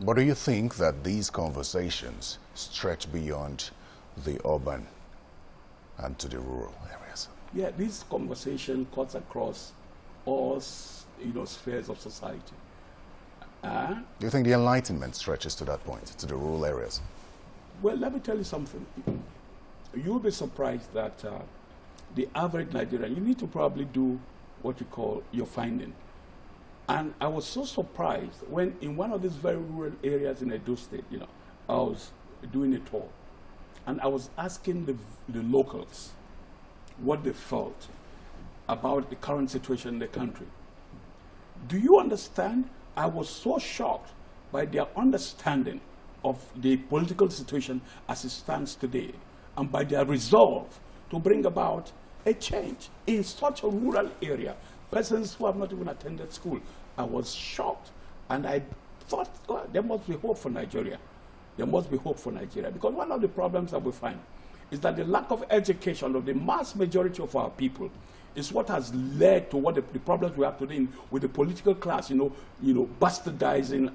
But do you think that these conversations stretch beyond the urban and to the rural areas? Yeah, this conversation cuts across all spheres of society. Do you think the Enlightenment stretches to that point, to the rural areas? Well, let me tell you something. You'll be surprised that the average Nigerian, you need to probably do what you call your finding. And I was so surprised when in one of these very rural areas in Edo State, I was doing a tour. And I was asking the locals what they felt about the current situation in the country. Do you understand? I was so shocked by their understanding of the political situation as it stands today and by their resolve to bring about a change in such a rural area. Persons who have not even attended school. I was shocked and I thought, oh, there must be hope for Nigeria. There must be hope for Nigeria. Because one of the problems that we find is that the lack of education of the mass majority of our people is what has led to what the problems we have today with the political class, bastardizing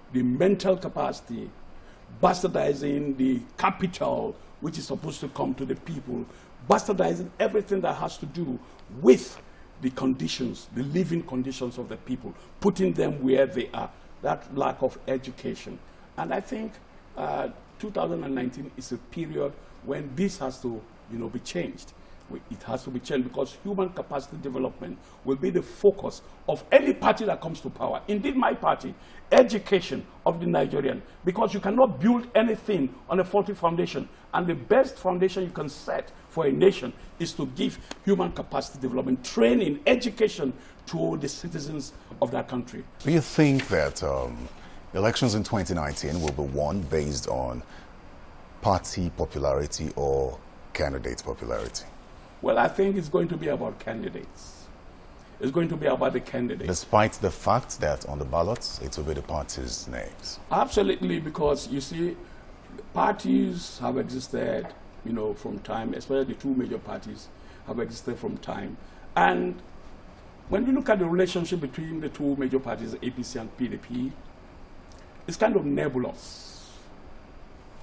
the mental capacity, bastardizing the capital which is supposed to come to the people, bastardizing everything that has to do with the conditions, the living conditions of the people, putting them where they are, that lack of education. And I think 2019 is a period when this has to be changed. It has to be changed because human capacity development will be the focus of any party that comes to power. Indeed, my party, education of the Nigerian, because you cannot build anything on a faulty foundation. And the best foundation you can set for a nation is to give human capacity development, training, education to the citizens of that country. Do you think that elections in 2019 will be won based on party popularity or candidate popularity? Well, I think it's going to be about candidates. It's going to be about the candidates. Despite the fact that on the ballots, it will be the parties' names. Absolutely, because you see, parties have existed, from time, especially the two major parties have existed from time. And when you look at the relationship between the two major parties, APC and PDP, it's kind of nebulous,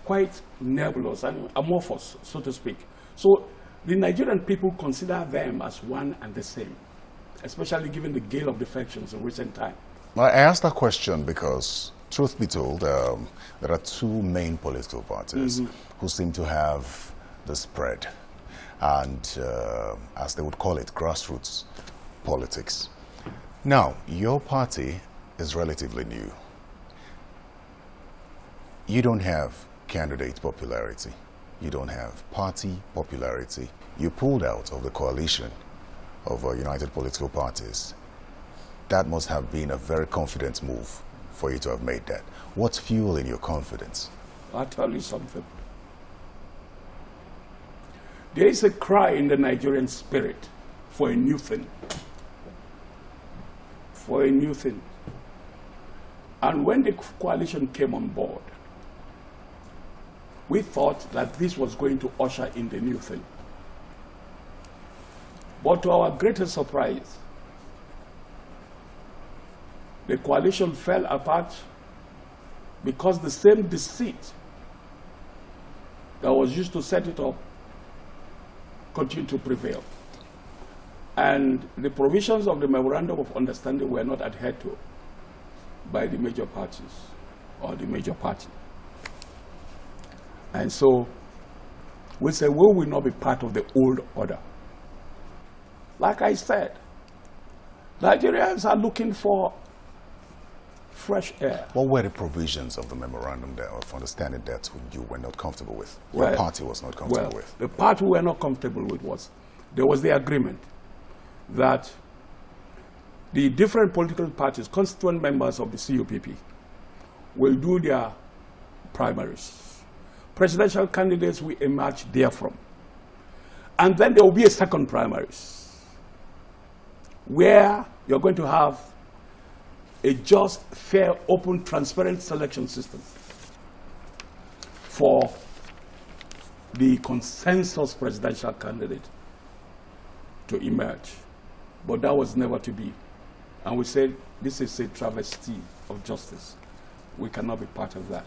quite nebulous and amorphous, so to speak. So the Nigerian people consider them as one and the same, especially given the gale of defections in recent time. Well, I asked that question because, truth be told, there are two main political parties who seem to have the spread and, as they would call it, grassroots politics. Now, your party is relatively new. You don't have candidate popularity. You don't have party popularity. You pulled out of the coalition of united political parties. That must have been a very confident move for you to have made that. What's fueling your confidence? I'll tell you something. There is a cry in the Nigerian spirit for a new thing. For a new thing. And when the coalition came on board, we thought that this was going to usher in the new thing. But to our greatest surprise, the coalition fell apart because the same deceit that was used to set it up continued to prevail. And the provisions of the Memorandum of Understanding were not adhered to by the major parties or the major party. And so we say, we will not be part of the old order. Like I said, Nigerians are looking for fresh air. What were the provisions of the memorandum of understanding that you were not comfortable with? Your party was not comfortable with? The part we were not comfortable with was, there was the agreement that the different political parties, constituent members of the CUPP, will do their primaries. Presidential candidates will emerge therefrom. And then there will be a second primaries, where you're going to have a just, fair, open, transparent selection system for the consensus presidential candidate to emerge. But that was never to be. And we said, this is a travesty of justice. We cannot be part of that.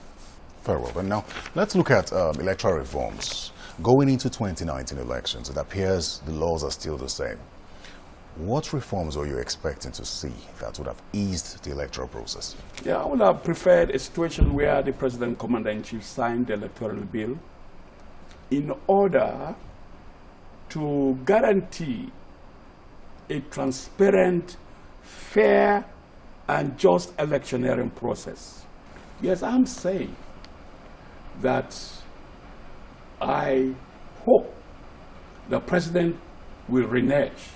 Very well. And now, let's look at electoral reforms. Going into 2019 elections, it appears the laws are still the same. What reforms were you expecting to see that would have eased the electoral process? Yeah, I would have preferred a situation where the President Commander-in-Chief signed the electoral bill in order to guarantee a transparent, fair, and just electioneering process. Yes, I'm saying that I hope the President will renege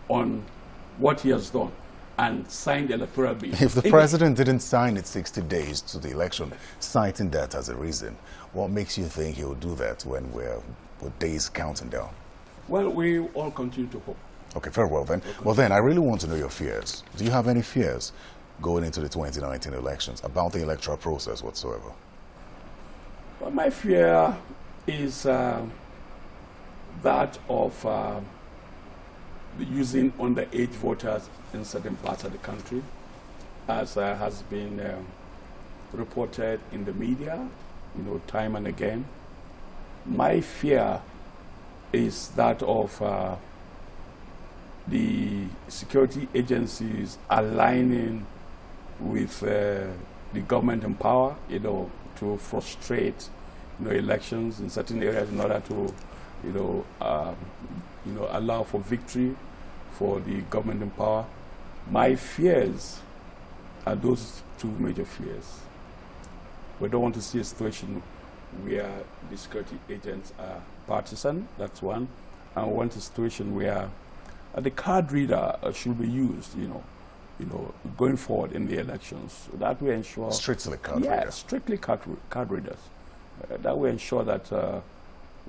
on what he has done and sign the electoral bill. If the President didn't sign it 60 days to the election, citing that as a reason, what makes you think he will do that when we're with days counting down? Well, we all continue to hope. Okay, very well then. Well then, I really want to know your fears. Do you have any fears going into the 2019 elections about the electoral process whatsoever? Well, my fear is that of using underage voters in certain parts of the country, as has been reported in the media, time and again. My fear is that of the security agencies aligning with the government in power, to frustrate, elections in certain areas in order to, allow for victory for the government in power. My fears are those two major fears. We don't want to see a situation where the security agents are partisan, that's one, and we want a situation where the card reader should be used, going forward in the elections. So that will ensure... Strictly card readers? Yeah, strictly card readers. That will ensure that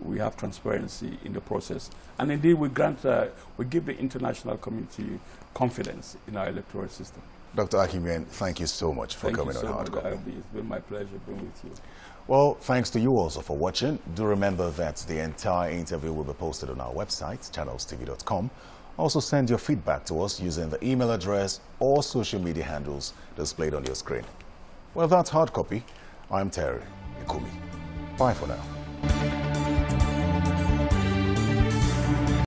we have transparency in the process. And indeed, we give the international community confidence in our electoral system. Dr. Akimian, thank you so much for coming on Hard Copy. It's been my pleasure being with you. Well, thanks to you also for watching. Do remember that the entire interview will be posted on our website, channelstv.com. Also send your feedback to us using the email address or social media handles displayed on your screen. Well, that's Hard Copy. I'm Terry Ikumi. Bye for now.